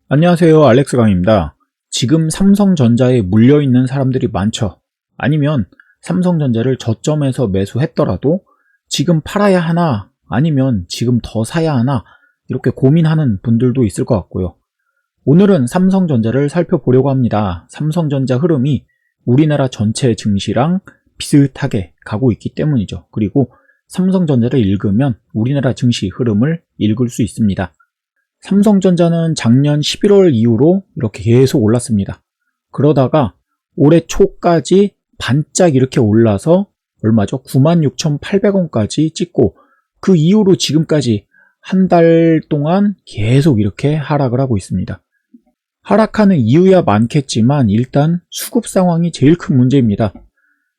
안녕하세요, 알렉스 강입니다. 지금 삼성전자에 물려있는 사람들이 많죠. 아니면 삼성전자를 저점에서 매수했더라도 지금 팔아야 하나 아니면 지금 더 사야 하나 이렇게 고민하는 분들도 있을 것 같고요. 오늘은 삼성전자를 살펴보려고 합니다. 삼성전자 흐름이 우리나라 전체 증시랑 비슷하게 가고 있기 때문이죠. 그리고 삼성전자를 읽으면 우리나라 증시 흐름을 읽을 수 있습니다. 삼성전자는 작년 11월 이후로 이렇게 계속 올랐습니다. 그러다가 올해 초까지 반짝 이렇게 올라서 얼마죠? 96,800원까지 찍고 그 이후로 지금까지 한 달 동안 계속 이렇게 하락을 하고 있습니다. 하락하는 이유야 많겠지만 일단 수급 상황이 제일 큰 문제입니다.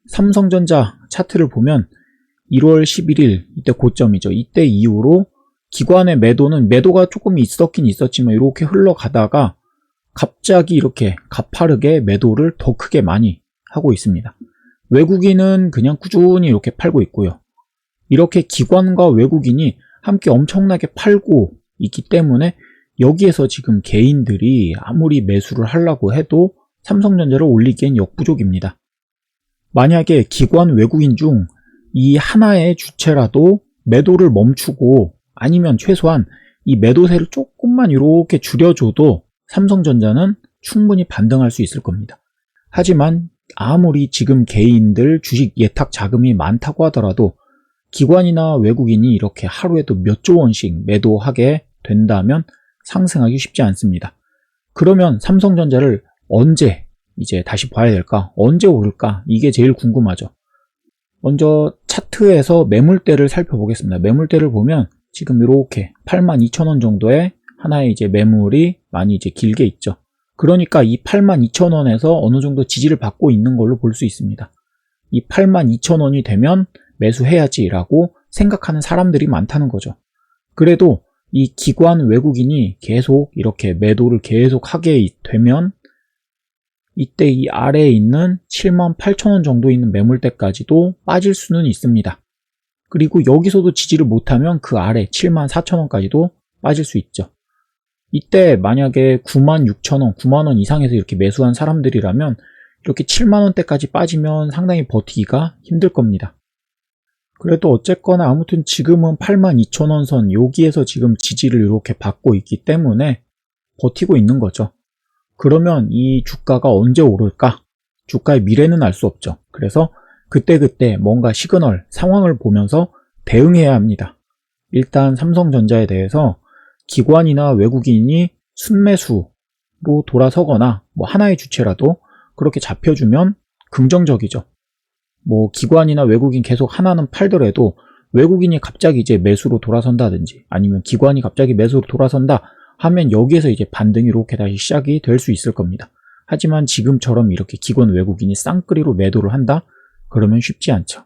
삼성전자 차트를 보면 1월 11일 이때 고점이죠. 이때 이후로 기관의 매도가 조금 있었긴 있었지만 이렇게 흘러가다가 갑자기 이렇게 가파르게 매도를 더 크게 많이 하고 있습니다. 외국인은 그냥 꾸준히 이렇게 팔고 있고요. 이렇게 기관과 외국인이 함께 엄청나게 팔고 있기 때문에 여기에서 지금 개인들이 아무리 매수를 하려고 해도 삼성전자를 올리기엔 역부족입니다. 만약에 기관 외국인 중 이 하나의 주체라도 매도를 멈추고 아니면 최소한 이 매도세를 조금만 이렇게 줄여줘도 삼성전자는 충분히 반등할 수 있을 겁니다. 하지만 아무리 지금 개인들 주식 예탁 자금이 많다고 하더라도 기관이나 외국인이 이렇게 하루에도 몇 조 원씩 매도하게 된다면 상승하기 쉽지 않습니다. 그러면 삼성전자를 언제 이제 다시 봐야 될까? 언제 오를까? 이게 제일 궁금하죠. 먼저 차트에서 매물대를 살펴보겠습니다. 매물대를 보면 지금 이렇게 82,000원 정도의 하나의 이제 매물이 많이 이제 길게 있죠. 그러니까 이 82,000원에서 어느 정도 지지를 받고 있는 걸로 볼 수 있습니다. 이 82,000원이 되면 매수해야지라고 생각하는 사람들이 많다는 거죠. 그래도 이 기관 외국인이 계속 이렇게 매도를 계속 하게 되면 이때 이 아래에 있는 78,000원 정도 있는 매물대까지도 빠질 수는 있습니다. 그리고 여기서도 지지를 못하면 그 아래 74,000원까지도 빠질 수 있죠. 이때 만약에 96,000원, 9만원 이상에서 이렇게 매수한 사람들이라면 이렇게 7만원대까지 빠지면 상당히 버티기가 힘들 겁니다. 그래도 어쨌거나 아무튼 지금은 82,000원 선 여기에서 지금 지지를 이렇게 받고 있기 때문에 버티고 있는 거죠. 그러면 이 주가가 언제 오를까? 주가의 미래는 알 수 없죠. 그래서 그때그때 뭔가 시그널, 상황을 보면서 대응해야 합니다. 일단 삼성전자에 대해서 기관이나 외국인이 순매수로 돌아서거나 뭐 하나의 주체라도 그렇게 잡혀주면 긍정적이죠. 뭐 기관이나 외국인 계속 하나는 팔더라도 외국인이 갑자기 이제 매수로 돌아선다든지 아니면 기관이 갑자기 매수로 돌아선다 하면 여기에서 이제 반등이 이렇게 다시 시작이 될 수 있을 겁니다. 하지만 지금처럼 이렇게 기관 외국인이 쌍끌이로 매도를 한다? 그러면 쉽지 않죠.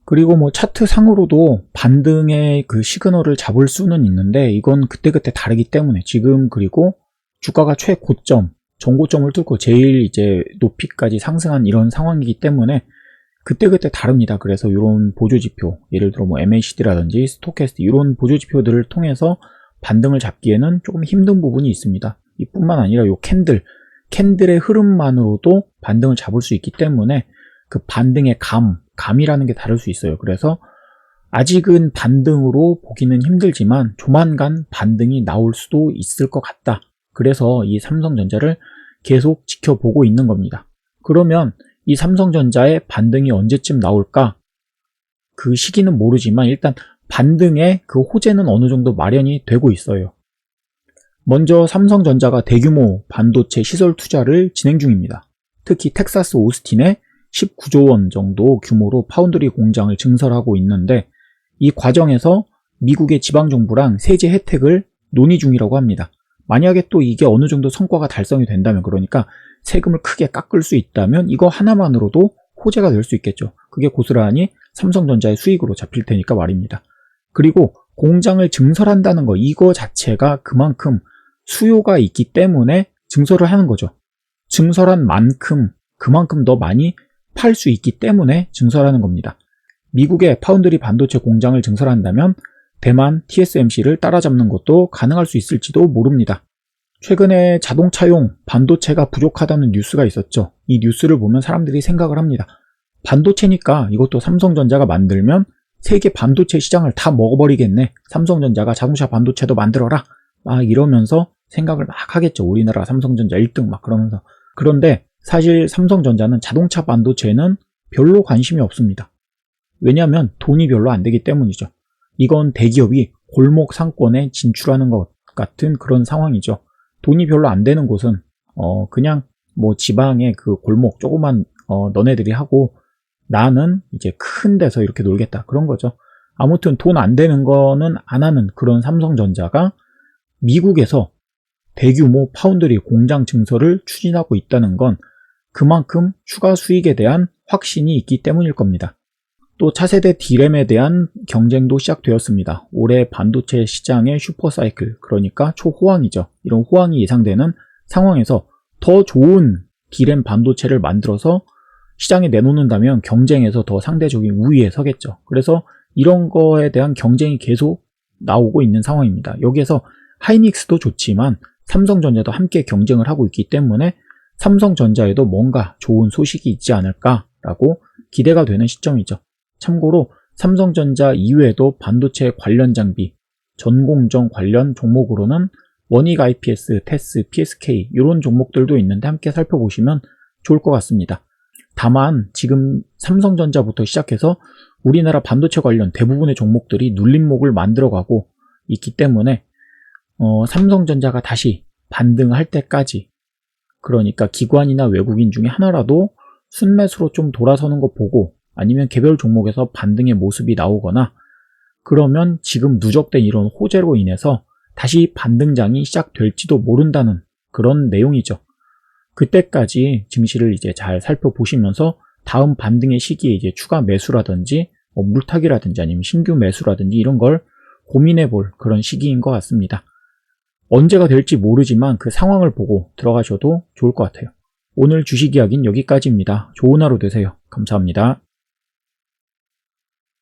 그리고 뭐 차트 상으로도 반등의 그 시그널을 잡을 수는 있는데 이건 그때그때 다르기 때문에 지금 그리고 주가가 최고점, 전고점을 뚫고 제일 이제 높이까지 상승한 이런 상황이기 때문에 그때그때 다릅니다. 그래서 이런 보조지표, 예를 들어 뭐 MACD라든지 스토캐스틱 이런 보조지표들을 통해서 반등을 잡기에는 조금 힘든 부분이 있습니다. 이뿐만 아니라 이 캔들의 흐름만으로도 반등을 잡을 수 있기 때문에 그 반등의 감이라는 게 다를 수 있어요. 그래서 아직은 반등으로 보기는 힘들지만 조만간 반등이 나올 수도 있을 것 같다. 그래서 이 삼성전자를 계속 지켜보고 있는 겁니다. 그러면 이 삼성전자의 반등이 언제쯤 나올까? 그 시기는 모르지만 일단 반등의 그 호재는 어느 정도 마련이 되고 있어요. 먼저 삼성전자가 대규모 반도체 시설 투자를 진행 중입니다. 특히 텍사스 오스틴에 19조 원 정도 규모로 파운드리 공장을 증설하고 있는데 이 과정에서 미국의 지방정부랑 세제 혜택을 논의 중이라고 합니다. 만약에 또 이게 어느 정도 성과가 달성이 된다면 그러니까 세금을 크게 깎을 수 있다면 이거 하나만으로도 호재가 될 수 있겠죠. 그게 고스란히 삼성전자의 수익으로 잡힐 테니까 말입니다. 그리고 공장을 증설한다는 거 이거 자체가 그만큼 수요가 있기 때문에 증설을 하는 거죠. 증설한 만큼 그만큼 더 많이 팔 수 있기 때문에 증설하는 겁니다. 미국의 파운드리 반도체 공장을 증설한다면 대만 TSMC를 따라잡는 것도 가능할 수 있을지도 모릅니다. 최근에 자동차용 반도체가 부족하다는 뉴스가 있었죠. 이 뉴스를 보면 사람들이 생각을 합니다. 반도체니까 이것도 삼성전자가 만들면 세계 반도체 시장을 다 먹어버리겠네. 삼성전자가 자동차 반도체도 만들어라. 막 이러면서 생각을 막 하겠죠. 우리나라 삼성전자 1등 막 그러면서. 그런데 사실 삼성전자는 자동차 반도체에는 별로 관심이 없습니다. 왜냐하면 돈이 별로 안 되기 때문이죠. 이건 대기업이 골목 상권에 진출하는 것 같은 그런 상황이죠. 돈이 별로 안 되는 곳은 그냥 뭐 지방의 그 골목 조그만 너네들이 하고 나는 이제 큰 데서 이렇게 놀겠다 그런 거죠. 아무튼 돈 안 되는 거는 안 하는 그런 삼성전자가 미국에서 대규모 파운드리 공장 증설을 추진하고 있다는 건 그만큼 추가 수익에 대한 확신이 있기 때문일 겁니다. 또 차세대 D램에 대한 경쟁도 시작되었습니다. 올해 반도체 시장의 슈퍼사이클, 그러니까 초호황이죠. 이런 호황이 예상되는 상황에서 더 좋은 D램 반도체를 만들어서 시장에 내놓는다면 경쟁에서 더 상대적인 우위에 서겠죠. 그래서 이런 거에 대한 경쟁이 계속 나오고 있는 상황입니다. 여기에서 하이닉스도 좋지만 삼성전자도 함께 경쟁을 하고 있기 때문에 삼성전자에도 뭔가 좋은 소식이 있지 않을까라고 기대가 되는 시점이죠. 참고로 삼성전자 이외에도 반도체 관련 장비, 전공정 관련 종목으로는 원익 IPS, 테스, PSK 이런 종목들도 있는데 함께 살펴보시면 좋을 것 같습니다. 다만 지금 삼성전자부터 시작해서 우리나라 반도체 관련 대부분의 종목들이 눌림목을 만들어가고 있기 때문에 삼성전자가 다시 반등할 때까지, 그러니까 기관이나 외국인 중에 하나라도 순매수로 좀 돌아서는 거 보고 아니면 개별 종목에서 반등의 모습이 나오거나 그러면 지금 누적된 이런 호재로 인해서 다시 반등장이 시작될지도 모른다는 그런 내용이죠. 그때까지 증시를 이제 잘 살펴보시면서 다음 반등의 시기에 이제 추가 매수라든지 물타기라든지 아니면 신규 매수라든지 이런 걸 고민해 볼 그런 시기인 것 같습니다. 언제가 될지 모르지만 그 상황을 보고 들어가셔도 좋을 것 같아요. 오늘 주식 이야기는 여기까지입니다. 좋은 하루 되세요. 감사합니다.